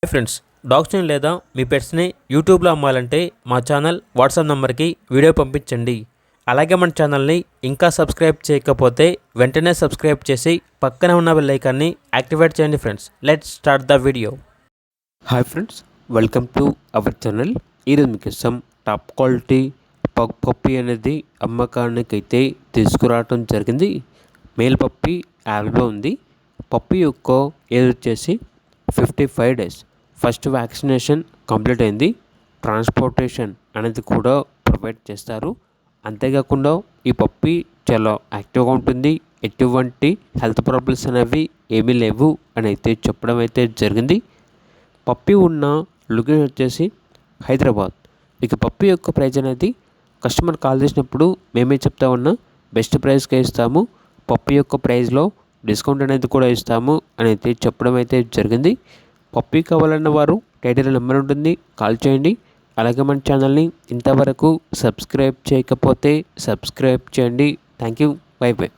Hi friends, డాగ్స్ని లేదా మీ పెట్స్ని యూట్యూబ్లో అమ్మాలంటే మా ఛానల్ వాట్సాప్ నెంబర్కి వీడియో పంపించండి. అలాగే మన ఛానల్ని ఇంకా సబ్స్క్రైబ్ చేయకపోతే వెంటనే సబ్స్క్రైబ్ చేసి పక్కనే ఉన్న బెల్ ఐకాన్ని యాక్టివేట్ చేయండి. Friends, let's start the video. Hi friends, welcome to our channel. ఈరోజు మీకు ఇష్టం టాప్ క్వాలిటీ పగ్ పప్పీ అనేది అమ్మకానికి అయితే తీసుకురావడం జరిగింది. మేల్ పప్పీ అవైలబుల్ ఉంది. పప్పీ యొక్క ఏజ్ వచ్చేసి 55 డేస్. ఫస్ట్ వ్యాక్సినేషన్ కంప్లీట్ అయింది. ట్రాన్స్పోర్టేషన్ అనేది కూడా ప్రొవైడ్ చేస్తారు. అంతేకాకుండా ఈ పప్పీ చాలా యాక్టివ్గా ఉంటుంది. ఎటువంటి హెల్త్ ప్రాబ్లమ్స్ అనేవి ఏమీ లేవు అని అయితే చెప్పడం అయితే జరిగింది. పప్పీ ఉన్న లొకేషన్ వచ్చేసి హైదరాబాద్. ఇక పప్పీ యొక్క ప్రైజ్ అనేది కస్టమర్ కాల్ చేసినప్పుడు మేమే చెప్తా ఉన్నా బెస్ట్ ప్రైస్కే ఇస్తాము. పప్పీ యొక్క ప్రైస్లో డిస్కౌంట్ అనేది కూడా ఇస్తాము అని అయితే చెప్పడం అయితే జరిగింది. పప్పీ కావాలన్న వారు టైటిల్ నెంబర్ ఉంటుంది, కాల్ చేయండి. అలాగే మన ఛానల్ని ఇంతవరకు సబ్స్క్రైబ్ చేయకపోతే సబ్స్క్రైబ్ చేయండి. Thank you. By by.